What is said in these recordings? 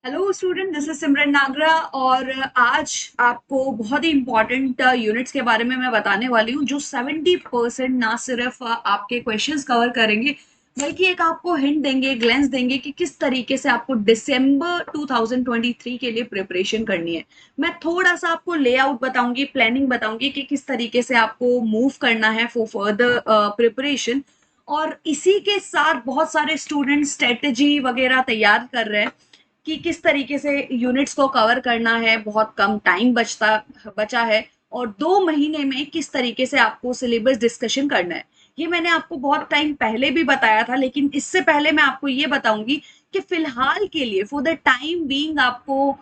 Hello student, this is सिमरन नागरा। और आज आपको बहुत ही इंपॉर्टेंट यूनिट्स के बारे में मैं बताने वाली हूँ जो 70% ना सिर्फ आपके क्वेश्चंस कवर करेंगे बल्कि एक आपको हिंट देंगे, ग्लेंस देंगे कि किस तरीके से आपको दिसंबर 2023 के लिए प्रिपरेशन करनी है। मैं थोड़ा सा आपको लेआउट बताऊंगी, प्लानिंग बताऊंगी कि किस तरीके से आपको मूव करना है फॉर फर्दर प्रिपरेशन। और इसी के साथ बहुत सारे स्टूडेंट स्ट्रेटेजी वगैरह तैयार कर रहे हैं कि किस तरीके से यूनिट्स को कवर करना है। बहुत कम टाइम बचा है और 2 महीने में किस तरीके से आपको सिलेबस डिस्कशन करना है। ये मैंने आपको बहुत टाइम पहले भी बताया था, लेकिन इससे पहले मैं आपको ये बताऊंगी कि फिलहाल के लिए फॉर द टाइम बीइंग आपको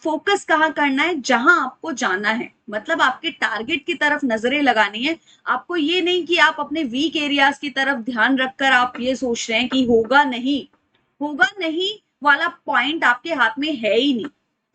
फोकस कहाँ करना है, जहां आपको जाना है। मतलब आपके टारगेट की तरफ नजरें लगानी है। आपको ये नहीं कि आप अपने वीक एरियाज की तरफ ध्यान रखकर आप ये सोच रहे हैं कि होगा नहीं वाला पॉइंट आपके हाथ में है ही नहीं।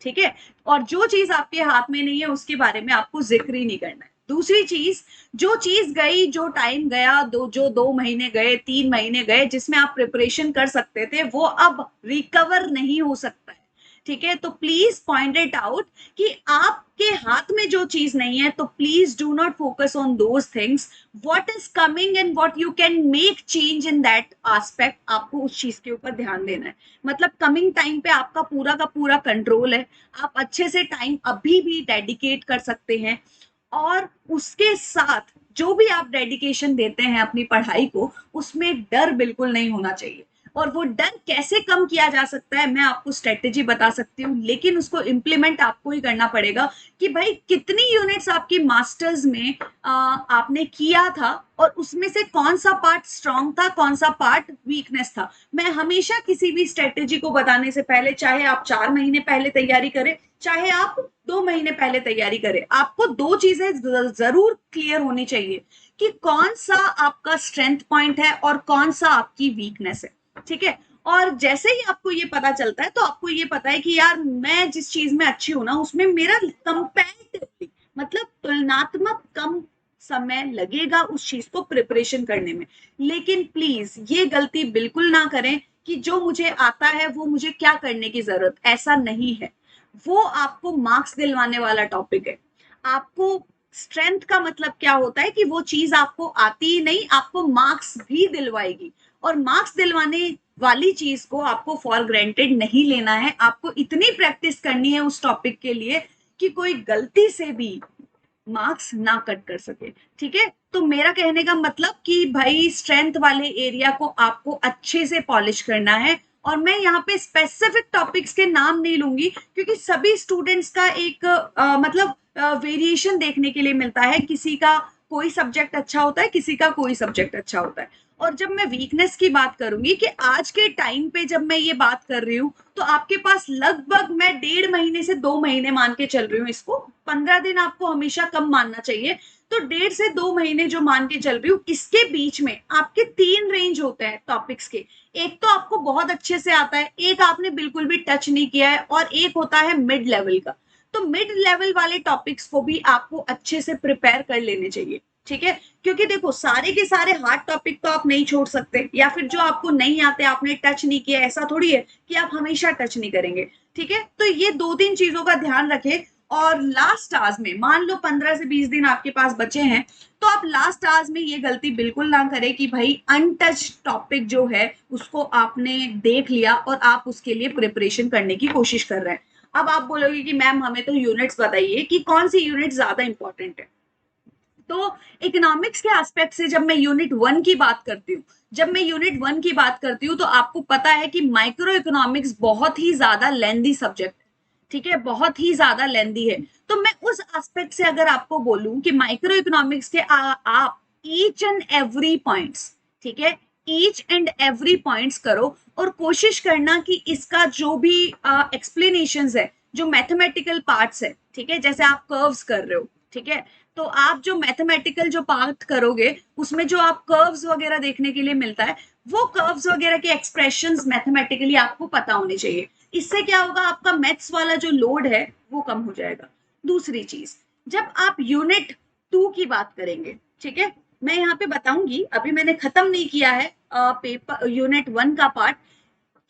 ठीक है। और जो चीज आपके हाथ में नहीं है उसके बारे में आपको जिक्र ही नहीं करना है। दूसरी चीज, जो चीज गई, जो टाइम गया, जो 2 महीने गए, 3 महीने गए जिसमें आप प्रिपरेशन कर सकते थे, वो अब रिकवर नहीं हो सकता है। ठीक है। तो प्लीज पॉइंट इट आउट कि आपके हाथ में जो चीज नहीं है, तो please do not focus on those things. What is coming and what you can make change in that aspect, आपको उस चीज के ऊपर ध्यान देना है। मतलब कमिंग टाइम पे आपका पूरा का पूरा कंट्रोल है। आप अच्छे से टाइम अभी भी डेडिकेट कर सकते हैं। और उसके साथ जो भी आप डेडिकेशन देते हैं अपनी पढ़ाई को, उसमें डर बिल्कुल नहीं होना चाहिए। और वो डर कैसे कम किया जा सकता है, मैं आपको स्ट्रेटेजी बता सकती हूँ, लेकिन उसको इम्प्लीमेंट आपको ही करना पड़ेगा। कि भाई कितनी यूनिट्स आपकी मास्टर्स में आपने किया था और उसमें से कौन सा पार्ट स्ट्रांग था, कौन सा पार्ट वीकनेस था। मैं हमेशा किसी भी स्ट्रेटेजी को बताने से पहले, चाहे आप 4 महीने पहले तैयारी करें, चाहे आप 2 महीने पहले तैयारी करें, आपको दो चीजें जरूर क्लियर होनी चाहिए कि कौन सा आपका स्ट्रेंथ पॉइंट है और कौन सा आपकी वीकनेस है। ठीक है। और जैसे ही आपको ये पता चलता है तो आपको ये पता है कि यार मैं जिस चीज में अच्छी हूं ना, उसमें मेरा कंपैरेटिवली, मतलब तुलनात्मक कम समय लगेगा उस चीज को प्रिपरेशन करने में। लेकिन प्लीज ये गलती बिल्कुल ना करें कि जो मुझे आता है वो मुझे क्या करने की जरूरत, ऐसा नहीं है। वो आपको मार्क्स दिलवाने वाला टॉपिक है। आपको स्ट्रेंथ का मतलब क्या होता है कि वो चीज आपको आती ही नहीं, आपको मार्क्स भी दिलवाएगी। और मार्क्स दिलवाने वाली चीज को आपको फॉर ग्रांटेड नहीं लेना है। आपको इतनी प्रैक्टिस करनी है उस टॉपिक के लिए कि कोई गलती से भी मार्क्स ना कट कर सके। ठीक है। तो मेरा कहने का मतलब कि भाई स्ट्रेंथ वाले एरिया को आपको अच्छे से पॉलिश करना है। और मैं यहाँ पे स्पेसिफिक टॉपिक्स के नाम नहीं लूंगी क्योंकि सभी स्टूडेंट्स का एक मतलब वेरिएशन देखने के लिए मिलता है। किसी का कोई सब्जेक्ट अच्छा होता है, किसी का कोई सब्जेक्ट अच्छा होता है। और जब मैं वीकनेस की बात करूंगी कि आज के टाइम पे जब मैं ये बात कर रही हूं, तो आपके पास लगभग, मैं 1.5 महीने से 2 महीने मान के चल रही हूँ इसको, 15 दिन आपको हमेशा कम मानना चाहिए। तो 1.5 से 2 महीने जो मान के चल रही हूँ, इसके बीच में आपके 3 रेंज होते हैं टॉपिक्स के। एक तो आपको बहुत अच्छे से आता है, एक आपने बिल्कुल भी टच नहीं किया है, और एक होता है मिड लेवल का। तो मिड लेवल वाले टॉपिक्स को भी आपको अच्छे से प्रिपेयर कर लेने चाहिए। ठीक है। क्योंकि देखो, सारे के सारे हार्ड टॉपिक तो आप नहीं छोड़ सकते, या फिर जो आपको नहीं आते, आपने टच नहीं किया, ऐसा थोड़ी है कि आप हमेशा टच नहीं करेंगे। ठीक है। तो ये 2-3 चीजों का ध्यान रखें। और लास्ट आवर्स में, मान लो 15 से 20 दिन आपके पास बचे हैं, तो आप लास्ट आवर्स में ये गलती बिल्कुल ना करें कि भाई अनटच टॉपिक जो है उसको आपने देख लिया और आप उसके लिए प्रिपरेशन करने की कोशिश कर रहे हैं। अब आप बोलोगे कि मैम हमें तो यूनिट्स बताइए कि कौन सी यूनिट ज्यादा इंपॉर्टेंट है। तो इकोनॉमिक्स के एस्पेक्ट से जब मैं यूनिट वन की बात करती हूँ, तो आपको पता है कि माइक्रो इकोनॉमिक्स बहुत ही ज्यादा लेंदी सब्जेक्ट है। ठीक है। बहुत ही ज्यादा लेंदी है। तो मैं उस एस्पेक्ट से अगर आपको बोलूं कि माइक्रो इकोनॉमिक्स के आप ईच एंड एवरी पॉइंट्स, ठीक है, ईच एंड एवरी पॉइंट्स करो। और कोशिश करना कि इसका जो भी एक्सप्लेनेशन है, जो मैथमेटिकल पार्ट्स है, ठीक है, जैसे आप कर्व्स कर रहे हो, ठीक है, तो आप जो मैथमेटिकल जो पार्ट करोगे, उसमें जो आप कर्व्स वगैरह देखने के लिए मिलता है, वो कर्व्स वगैरह के एक्सप्रेशंस मैथमेटिकली आपको पता होने चाहिए। इससे क्या होगा, आपका मैथ्स वाला जो लोड है वो कम हो जाएगा। दूसरी चीज, जब आप यूनिट 2 की बात करेंगे, ठीक है, मैं यहाँ पे बताऊंगी, अभी मैंने खत्म नहीं किया है पेपर यूनिट 1 का पार्ट।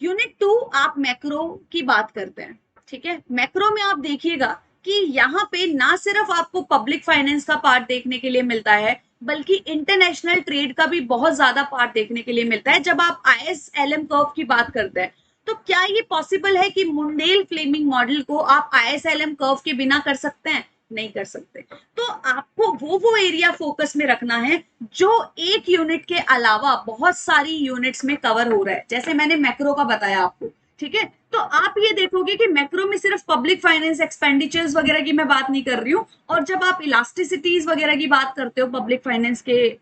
यूनिट 2 आप मैक्रो की बात करते हैं, ठीक है। मैक्रो में आप देखिएगा कि यहाँ पे ना सिर्फ आपको पब्लिक फाइनेंस का पार्ट देखने के लिए मिलता है, बल्कि इंटरनेशनल ट्रेड का भी बहुत ज्यादा पार्ट देखने के लिए मिलता है। जब आप ISLM कर्व की बात करते हैं, तो क्या ये पॉसिबल है कि मुंडेल फ्लेमिंग मॉडल को आप ISLM कर्व के बिना कर सकते हैं? नहीं कर सकते। तो आपको वो एरिया फोकस में रखना है जो एक यूनिट के अलावा बहुत सारी यूनिट्स में कवर हो रहा है। जैसे मैंने मैक्रो का बताया आपको, ठीक है। तो आप ये देखोगे कि मैक्रो में सिर्फ पब्लिक फाइनेंस एक्सपेंडिचर्स वगैरह की मैं बात नहीं कर रही हूँ, और जब आप इलास्टिसिटीज वगैरह की बात करते हो पब्लिक फाइनेंस के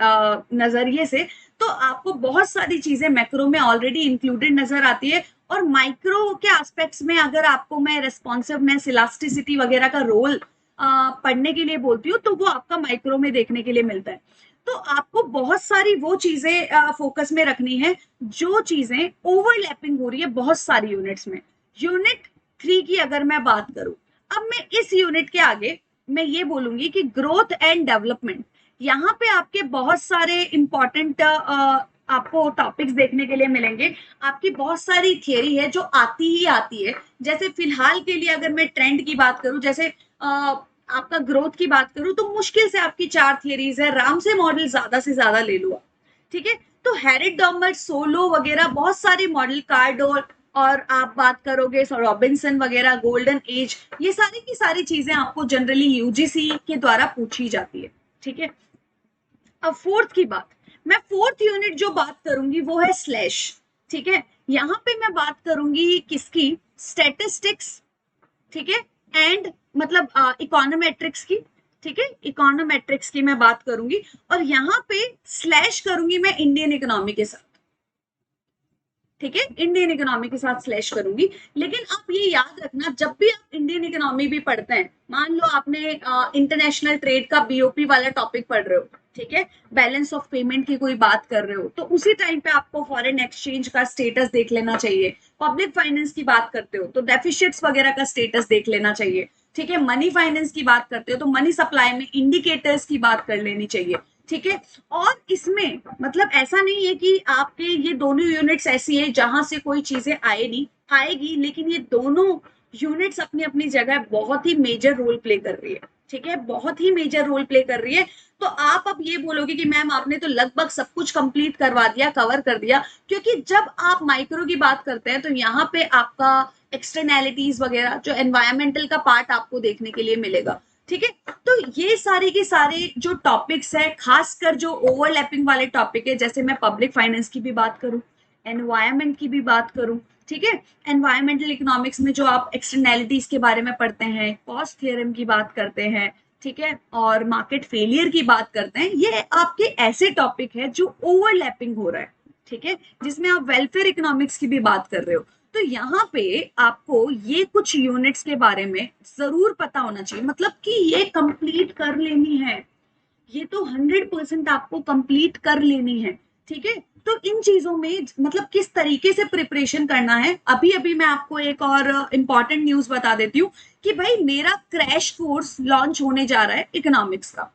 नजरिए से, तो आपको बहुत सारी चीजें मैक्रो में ऑलरेडी इंक्लूडेड नजर आती है। और माइक्रो के एस्पेक्ट्स में अगर आपको मैं रेस्पॉन्सिवनेस, इलास्टिसिटी वगैरह का रोल पढ़ने के लिए बोलती हूँ, तो वो आपका माइक्रो में देखने के लिए मिलता है। तो आपको बहुत सारी वो चीजें फोकस में रखनी है जो चीजें ओवरलैपिंग हो रही है बहुत सारी यूनिट्स में। यूनिट 3 की अगर मैं बात करूं, अब मैं इस यूनिट के आगे मैं ये बोलूंगी कि ग्रोथ एंड डेवलपमेंट, यहाँ पे आपके बहुत सारे इंपॉर्टेंट आपको टॉपिक्स देखने के लिए मिलेंगे। आपकी बहुत सारी थियरी है जो आती ही आती है। जैसे फिलहाल के लिए अगर मैं ट्रेंड की बात करूं, जैसे आपका ग्रोथ की बात करूं, तो मुश्किल से आपकी 4 थियरीज है। रामसे मॉडल ज्यादा से ज्यादा ले लो, ठीक है। तो हैरिट डॉर्मर, सोलो वगैरह बहुत सारे मॉडल, कार्डोल, और आप बात करोगे रॉबिन्सन वगैरह, गोल्डन एज, ये सारी की सारी चीजें आपको जनरली यूजीसी के द्वारा पूछी जाती है, ठीक है। अब फोर्थ की बात, मैं फोर्थ यूनिट जो बात करूंगी वो है स्लैश, ठीक है। यहां पे मैं बात करूंगी किसकी? स्टैटिस्टिक्स, ठीक है, एंड मतलब इकोनोमेट्रिक्स की, ठीक है। इकोनोमेट्रिक्स की मैं बात करूंगी, और यहाँ पे स्लैश करूंगी मैं इंडियन इकोनॉमी के साथ, ठीक है। इंडियन इकोनॉमी के साथ स्लैश करूंगी। लेकिन आप ये याद रखना, जब भी आप इंडियन इकोनॉमी भी पढ़ते हैं, मान लो आपने इंटरनेशनल ट्रेड का BOP वाला टॉपिक पढ़ रहे हो, ठीक है, बैलेंस ऑफ पेमेंट की कोई बात कर रहे हो, तो उसी टाइम पे आपको फॉरेन एक्सचेंज का स्टेटस देख लेना चाहिए। पब्लिक फाइनेंस की बात करते हो तो डेफिशिट्स वगैरह का स्टेटस देख लेना चाहिए, ठीक है। मनी फाइनेंस की बात करते हो तो मनी सप्लाई में इंडिकेटर्स की बात कर लेनी चाहिए, ठीक है। और इसमें मतलब ऐसा नहीं है कि आपके ये दोनों यूनिट्स ऐसी है जहां से कोई चीजें आए नहीं, आएगी, लेकिन ये दोनों यूनिट्स अपनी अपनी जगह बहुत ही मेजर रोल प्ले कर रही है, ठीक है, बहुत ही मेजर रोल प्ले कर रही है। तो आप अब ये बोलोगे कि मैम आपने तो लगभग सब कुछ कंप्लीट करवा दिया, कवर कर दिया, क्योंकि जब आप माइक्रो की बात करते हैं तो यहाँ पे आपका एक्सटर्नैलिटीज वगैरह, जो एनवायरमेंटल का पार्ट आपको देखने के लिए मिलेगा, ठीक है। तो ये सारे के सारे जो टॉपिक्स है, खासकर जो ओवरलैपिंग वाले टॉपिक है, जैसे मैं पब्लिक फाइनेंस की भी बात करूं, एनवायरमेंट की भी बात करूं, ठीक है, एनवायरमेंटल इकोनॉमिक्स में जो आप एक्सटर्नैलिटीज के बारे में पढ़ते हैं, कॉस्ट थ्योरम की बात करते हैं, ठीक है, और मार्केट फेलियर की बात करते हैं, ये आपके ऐसे टॉपिक है जो ओवरलैपिंग हो रहा है, ठीक है, जिसमें आप वेलफेयर इकोनॉमिक्स की भी बात कर रहे हो। तो यहाँ पे आपको ये कुछ यूनिट्स के बारे में जरूर पता होना चाहिए, मतलब कि ये कंप्लीट कर लेनी है, ये तो 100% आपको कंप्लीट कर लेनी है, ठीक है। तो इन चीजों में मतलब किस तरीके से प्रिपरेशन करना है, अभी अभी मैं आपको एक और इंपॉर्टेंट न्यूज बता देती हूँ कि भाई मेरा क्रैश कोर्स लॉन्च होने जा रहा है इकोनॉमिक्स का,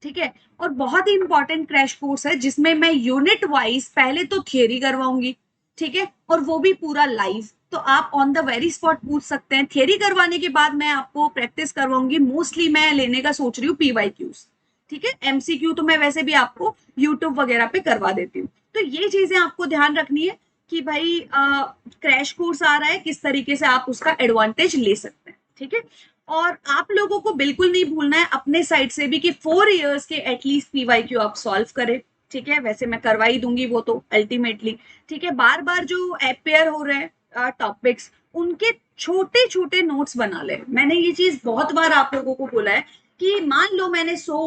ठीक है, और बहुत ही इंपॉर्टेंट क्रैश कोर्स है जिसमें मैं यूनिट वाइज पहले तो थियरी करवाऊंगी, ठीक है, और वो भी पूरा लाइव। तो आप ऑन द वेरी स्पॉट पूछ सकते हैं। थियरी करवाने के बाद मैं आपको प्रैक्टिस करवाऊंगी। मोस्टली मैं लेने का सोच रही हूँ PYQs, ठीक है। MCQ तो मैं वैसे भी आपको यूट्यूब वगैरह पे करवा देती हूँ। तो ये चीजें आपको ध्यान रखनी है कि भाई क्रैश कोर्स आ रहा है, किस तरीके से आप उसका एडवांटेज ले सकते हैं, ठीक है। और आप लोगों को बिल्कुल नहीं भूलना है अपने साइड से भी कि 4 इयर्स के एटलीस्ट PYQ आप सॉल्व करें, ठीक है। वैसे मैं करवा ही दूंगी वो तो अल्टीमेटली, ठीक है। बार बार जो अपेयर हो रहे हैं टॉपिक्स, उनके छोटे छोटे नोट्स बना ले। मैंने ये चीज बहुत बार आप लोगों को बोला है कि मान लो मैंने 100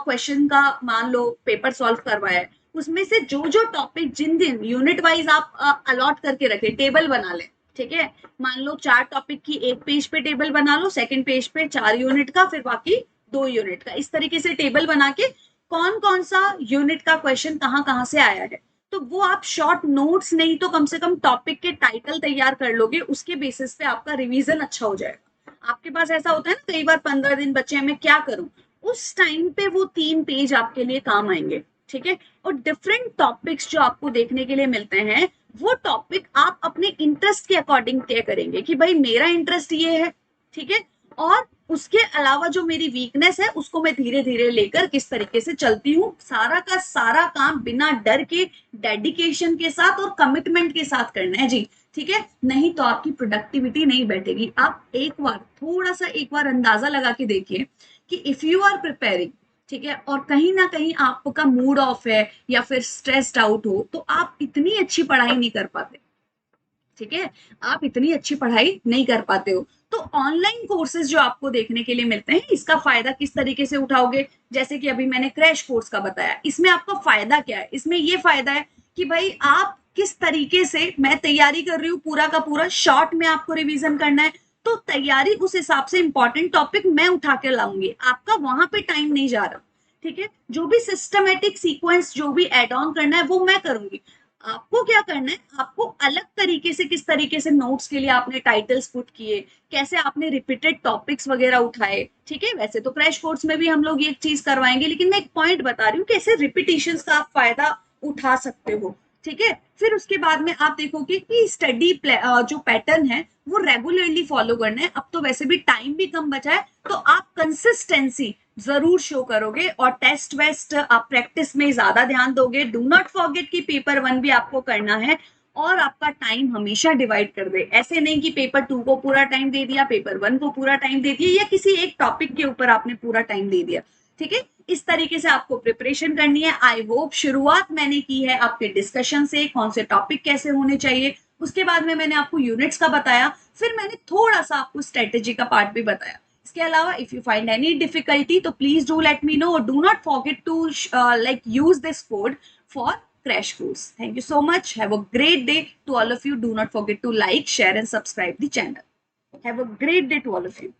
क्वेश्चन का मान लो पेपर सॉल्व करवाया है, उसमें से जो जो टॉपिक जिन दिन यूनिट वाइज आप अलॉट करके रखे, टेबल बना ले, ठीक है। मान लो 4 टॉपिक की एक पेज पे टेबल बना लो, सेकंड पेज पे 4 यूनिट का, फिर बाकी 2 यूनिट का, इस तरीके से टेबल बना के कौन कौन सा यूनिट का क्वेश्चन कहाँ कहाँ से आया है, तो वो आप शॉर्ट नोट्स नहीं तो कम से कम टॉपिक के टाइटल तैयार कर लोगे, उसके बेसिस पे आपका रिवीजन अच्छा हो जाएगा। आपके पास ऐसा होता है ना कई बार 15 दिन बच्चे हैं मैं क्या करूं, उस टाइम पे वो 3 पेज आपके लिए काम आएंगे, ठीक है। और डिफरेंट टॉपिक्स जो आपको देखने के लिए मिलते हैं वो टॉपिक आप अपने इंटरेस्ट के अकॉर्डिंग तय करेंगे कि भाई मेरा इंटरेस्ट ये है, ठीक है, और उसके अलावा जो मेरी वीकनेस है उसको मैं धीरे धीरे लेकर किस तरीके से चलती हूँ, सारा का सारा काम बिना डर के, डेडिकेशन के साथ और कमिटमेंट के साथ करना है जी, ठीक है। नहीं तो आपकी प्रोडक्टिविटी नहीं बैठेगी। आप एक बार थोड़ा सा एक बार अंदाजा लगा के देखिए कि इफ यू आर प्रिपेयरिंग, ठीक है, और कहीं ना कहीं आपका मूड ऑफ है या फिर स्ट्रेस्ड आउट हो, तो आप इतनी अच्छी पढ़ाई नहीं कर पाते, ठीक है, आप इतनी अच्छी पढ़ाई नहीं कर पाते हो। तो ऑनलाइन कोर्सेज जो आपको देखने के लिए मिलते हैं, इसका फायदा किस तरीके से उठाओगे? जैसे कि अभी मैंने क्रैश कोर्स का बताया, इसमें आपका फायदा क्या है? इसमें ये फायदा है कि भाई आप किस तरीके से, मैं तैयारी कर रही हूँ पूरा का पूरा, शॉर्ट में आपको रिवीजन करना है, तो तैयारी उस हिसाब से इंपॉर्टेंट टॉपिक मैं उठा के लाऊंगी, आपका वहां पे टाइम नहीं जा रहा, ठीक है। जो भी सिस्टमेटिक सीक्वेंस, जो भी एड ऑन करना है वो मैं करूंगी। आपको क्या करना है, आपको अलग तरीके से, किस तरीके से नोट्स के लिए आपने टाइटल्स पुट किए, कैसे आपने रिपीटेड टॉपिक्स वगैरह उठाए, ठीक है। वैसे तो क्रैश कोर्स में भी हम लोग ये चीज करवाएंगे, लेकिन मैं एक पॉइंट बता रही हूँ कैसे रिपीटेशंस का आप फायदा उठा सकते हो, ठीक है। फिर उसके बाद में आप देखोगे कि स्टडी जो पैटर्न है वो रेगुलरली फॉलो करना है। अब तो वैसे भी टाइम भी कम बचा है, तो आप कंसिस्टेंसी जरूर शो करोगे, और टेस्ट वेस्ट आप प्रैक्टिस में ज्यादा ध्यान दोगे। डू नॉट फॉरगेट कि पेपर 1 भी आपको करना है, और आपका टाइम हमेशा डिवाइड कर दे। ऐसे नहीं कि पेपर 2 को पूरा टाइम दे दिया, पेपर 1 को पूरा टाइम दे दिया, या किसी एक टॉपिक के ऊपर आपने पूरा टाइम दे दिया, ठीक है। इस तरीके से आपको प्रिपरेशन करनी है। आई होप शुरुआत मैंने की है आपके डिस्कशन से, कौन से टॉपिक कैसे होने चाहिए, उसके बाद में मैंने आपको यूनिट्स का बताया, फिर मैंने थोड़ा सा आपको स्ट्रेटेजी का पार्ट भी बताया। इसके अलावा if you find any difficulty तो please do let me know, do not forget to like use this code for crash course. Thank you so much. Have a great day to all of you. Do not forget to like, share and subscribe the channel. Have a great day to all of you.